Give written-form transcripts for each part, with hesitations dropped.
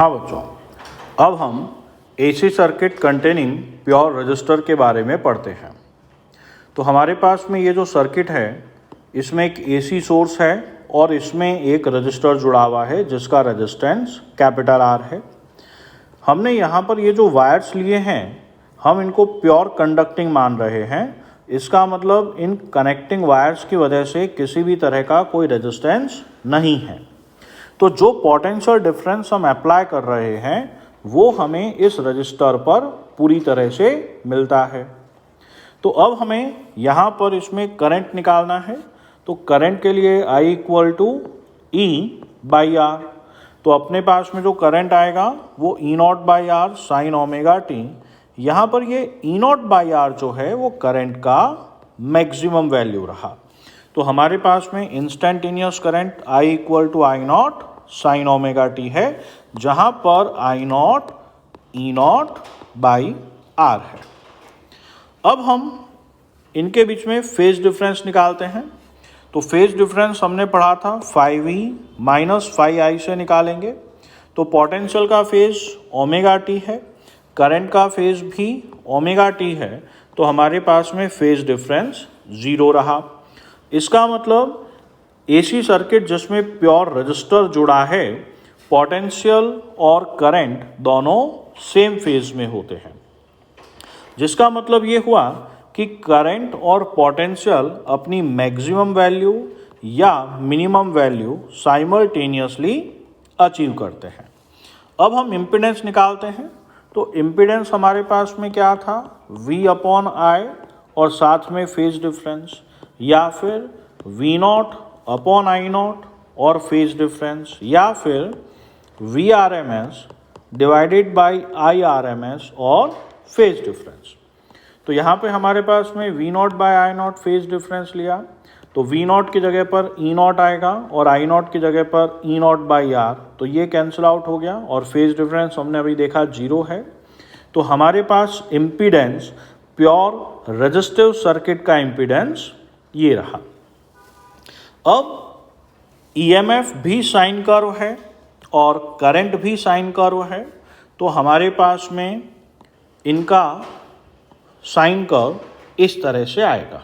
हाँ बच्चों, अब हम AC circuit containing pure resistor के बारे में पढ़ते हैं। तो हमारे पास में ये जो सर्किट है इसमें एक एसी सोर्स है और इसमें एक रजिस्टर जुड़ा हुआ है जिसका रेजिस्टेंस कैपिटल आर है। हमने यहाँ पर ये जो वायर्स लिए हैं हम इनको प्योर कंडक्टिंग मान रहे हैं। इसका मतलब इन कनेक्टिंग वायर्स की वजह से किसी भी तरह का कोई रेजिस्टेंस नहीं है। तो जो पोटेंशियल डिफरेंस हम अप्लाई कर रहे हैं वो हमें इस रजिस्टर पर पूरी तरह से मिलता है। तो अब हमें यहाँ पर इसमें करंट निकालना है। तो करंट के लिए I = E/R। तो अपने पास में जो करंट आएगा वो E0/R sin ωt। यहाँ पर ये E0/R जो है वो करंट का मैक्सिमम वैल्यू रहा। तो हमारे पास में instantaneous current I = I0 sin ωt है, जहाँ पर I0 E0/R है। अब हम इनके बीच में फेज डिफरेंस निकालते हैं। तो फेज डिफरेंस हमने पढ़ा था 5E - 5I से निकालेंगे। तो पोटेंशियल का फेज ωt है, करंट का फेज भी ωt है, तो हमारे पास में फेज डिफरेंस 0 रहा। इसका मतलब एसी सर्किट जिसमें प्योर रजिस्टर जुड़ा है, पोटेंशियल और करंट दोनों सेम फेज में होते हैं, जिसका मतलब ये हुआ कि करंट और पोटेंशियल अपनी मैक्सिमम वैल्यू या मिनिमम वैल्यू साइमल्टेनियसली अचीव करते हैं। अब हम इम्पीडेंस निकालते हैं। तो इम्पीडेंस हमारे पास में क्या था, V/I और साथ में फेज डिफरेंस, या फिर V0/I0 और फेज डिफरेंस, या फिर Vrms डिवाइडेड बाई Irms और फेज डिफरेंस। तो यहाँ पे हमारे पास में V0/I0 फेज डिफरेंस लिया, तो V0 की जगह पर E0 आएगा और I0 की जगह पर E0/R। तो ये कैंसिल आउट हो गया और फेज डिफरेंस हमने अभी देखा 0 है। तो हमारे पास इम्पीडेंस, प्योर रेजिस्टिव सर्किट का इम्पीडेंस ये रहा। अब EMF भी साइन कर्व है और करंट भी साइन कर्व है। तो हमारे पास में इनका साइन कर्व इस तरह से आएगा,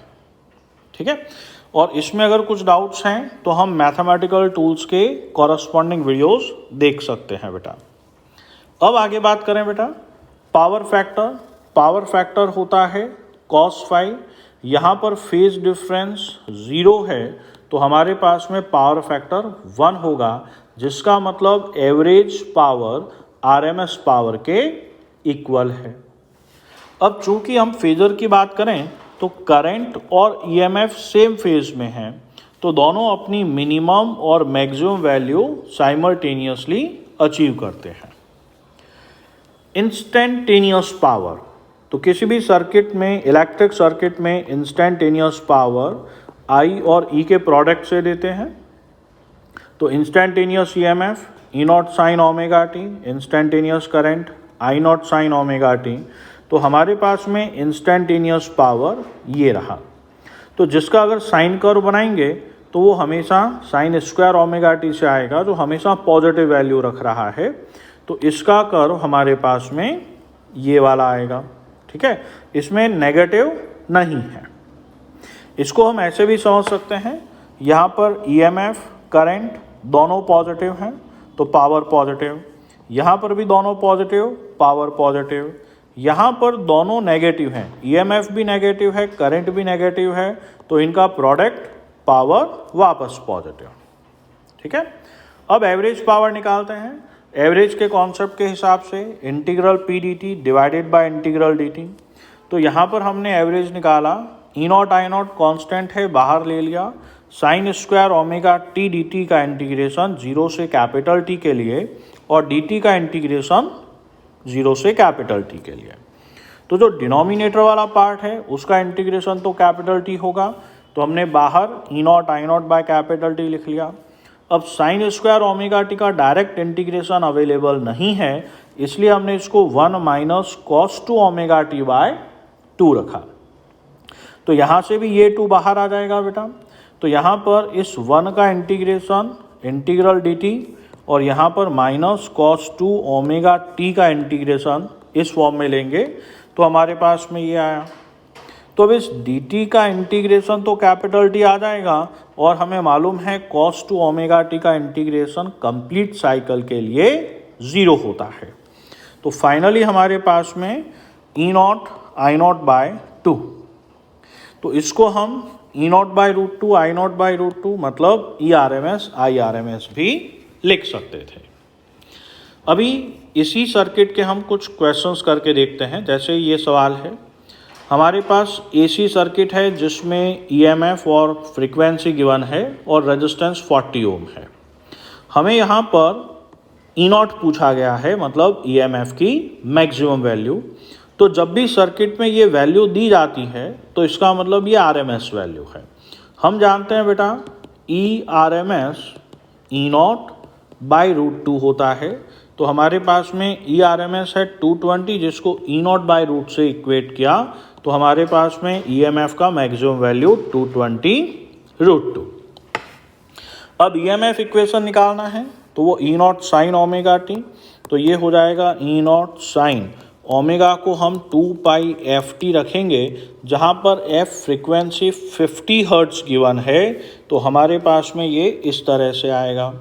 ठीक है। और इसमें अगर कुछ डाउट्स हैं तो हम मैथमेटिकल टूल्स के कॉरस्पॉन्डिंग वीडियोस देख सकते हैं बेटा। अब आगे बात करें बेटा पावर फैक्टर। पावर फैक्टर होता है cos∅। यहाँ पर फेज डिफरेंस 0 है, तो हमारे पास में पावर फैक्टर 1 होगा, जिसका मतलब एवरेज पावर RMS पावर के इक्वल है। अब चूंकि हम फेजर की बात करें तो करंट और EMF सेम फेज में हैं, तो दोनों अपनी मिनिमम और मैक्सिमम वैल्यू साइमल्टेनियसली अचीव करते हैं। इंस्टेंटेनियस पावर, तो किसी भी सर्किट में, इलेक्ट्रिक सर्किट में इंस्टेंटेनियस पावर I और E के प्रोडक्ट से देते हैं। तो instantaneous EMF E0 sin ωt, instantaneous current I0 sin ωt। तो हमारे पास में इंस्टेंटेनियस पावर ये रहा। तो जिसका अगर साइन कर्व बनाएंगे तो वो हमेशा sin² ωt से आएगा, जो हमेशा पॉजिटिव वैल्यू रख रहा है। तो इसका कर्व हमारे पास में ये वाला आएगा, ठीक है। इसमें नेगेटिव नहीं है। इसको हम ऐसे भी समझ सकते हैं, यहाँ पर EMF, करंट दोनों पॉजिटिव हैं तो पावर पॉजिटिव, यहाँ पर भी दोनों पॉजिटिव, पावर पॉजिटिव। यहाँ पर दोनों नेगेटिव हैं, EMF भी नेगेटिव है, करंट भी नेगेटिव है, तो इनका प्रोडक्ट पावर वापस पॉजिटिव, ठीक है। अब एवरेज पावर निकालते हैं। एवरेज के कॉन्सेप्ट के हिसाब से integral P/dt divided by integral dt। तो यहाँ पर हमने एवरेज निकाला, E0 I0 कांस्टेंट है, बाहर ले लिया, sin² ωt dt का इंटीग्रेशन 0 से कैपिटल T के लिए और dt का इंटीग्रेशन 0 से कैपिटल T के लिए। तो जो डिनोमिनेटर वाला पार्ट है उसका इंटीग्रेशन तो कैपिटल T होगा, तो हमने बाहर E0 I0 by capital T लिख लिया। अब sin² ωt का डायरेक्ट इंटीग्रेशन अवेलेबल नहीं है, इसलिए हमने इसको 1 - cos² ωt/2 रखा। तो यहाँ से भी ये 2 बाहर आ जाएगा बेटा। तो यहाँ पर इस 1 का इंटीग्रेशन इंटीग्रल dt और यहाँ पर माइनस cos 2 ओमेगा टी का इंटीग्रेशन इस फॉर्म में लेंगे तो हमारे पास में ये आया। तो अब इस dt का इंटीग्रेशन तो कैपिटल T आ जाएगा और हमें मालूम है cos 2 ओमेगा टी का इंटीग्रेशन कंप्लीट साइकिल के लिए 0 होता है। तो फाइनली हमारे पास में E naught I naught by 2, तो इसको हम E naught by root 2 I naught by root 2 मतलब ERMS IRMS भी लिख सकते थे। अभी इसी सर्किट के हम कुछ क्वेश्चंस करके देखते हैं। जैसे ये सवाल है, हमारे पास AC सर्किट है जिसमें EMF और फ्रीक्वेंसी गिवन है और रेजिस्टेंस 40 ओम है। हमें यहाँ पर E नॉट पूछा गया है, मतलब EMF की मैक्सिमम वैल्यू। तो जब भी सर्किट में ये वैल्यू दी जाती है तो इसका मतलब ये RMS वैल्यू है। हम जानते हैं बेटा ERMS E naught by root 2 होता है। तो हमारे पास में ERMS है 220, जिसको E नॉट बाई रूट से इक्वेट किया तो हमारे पास में EMF का मैक्सिमम वैल्यू 220 रूट 2। अब EMF इक्वेशन निकालना है तो वो E not sine omega T, तो ये हो जाएगा E नॉट साइन ओमेगा को हम 2 पाई FT रखेंगे, जहाँ पर F फ्रीक्वेंसी 50 हर्ट्ज गिवन है तो हमारे पास में ये इस तरह से आएगा।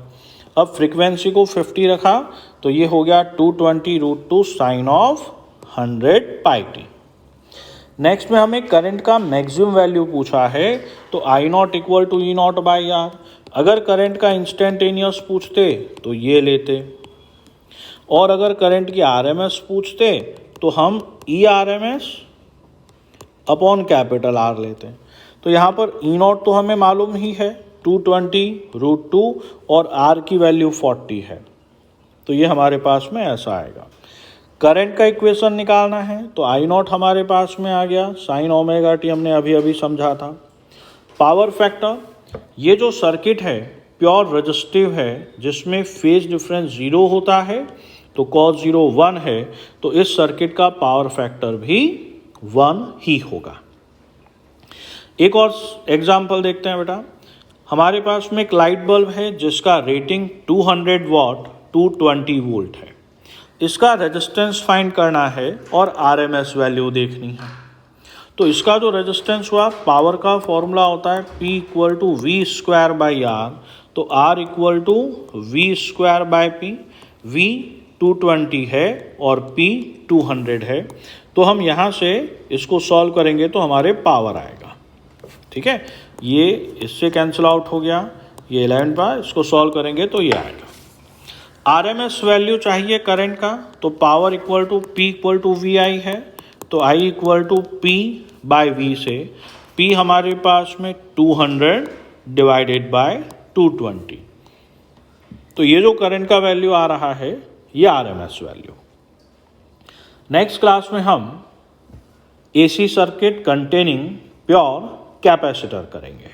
अब फ्रीक्वेंसी को 50 रखा तो ये हो गया 220 root 2 sine of 100 pi t. Next में हमें करंट का मैक्सिमम वैल्यू पूछा है तो I not equal to E not by R. अगर करंट का इंस्टेंटेनियस पूछते तो ये लेते, और अगर करंट की RMS पूछते तो हम ERMS अपॉन कैपिटल R लेते। तो यहाँ पर E नॉट तो हमें मालूम ही है 220 रूट 2 और R की वैल्यू 40 है, तो ये हमारे पास में ऐसा आएगा। करंट का इक्वेशन निकालना है तो आई नॉट हमारे पास में आ गया साइन ओमेगा टी, हमने अभी अभी समझा था। पावर फैक्टर, ये जो सर्किट है प्योर रेजिस्टिव है जिसमें फेज डिफरेंस 0 होता है, तो cos 0 1 है, तो इस सर्किट का पावर फैक्टर भी 1 ही होगा। एक और एग्जाम्पल देखते हैं बेटा। हमारे पास में एक लाइट बल्ब है जिसका रेटिंग 200 वाट 220 वोल्ट है। इसका रेजिस्टेंस फाइंड करना है और RMS वैल्यू देखनी है। तो इसका जो रेजिस्टेंस हुआ, पावर का फॉर्मूला होता है P equal to V square by R, तो R equal to V square by P. V 220 है और P 200 है, तो हम यहाँ से इसको सॉल्व करेंगे तो हमारे पावर आएगा। ठीक है, ये इससे कैंसिल आउट हो गया, ये 11 बार, इसको सॉल्व करेंगे तो ये आएगा। RMS वैल्यू चाहिए करंट का, तो power equal to P equal to VI है, तो I equal to P by V से P हमारे पास में 200 डिवाइडेड बाय 220, तो ये जो करंट का वैल्यू आ रहा है ये RMS वैल्यू। नेक्स्ट क्लास में हम AC circuit containing pure capacitor करेंगे।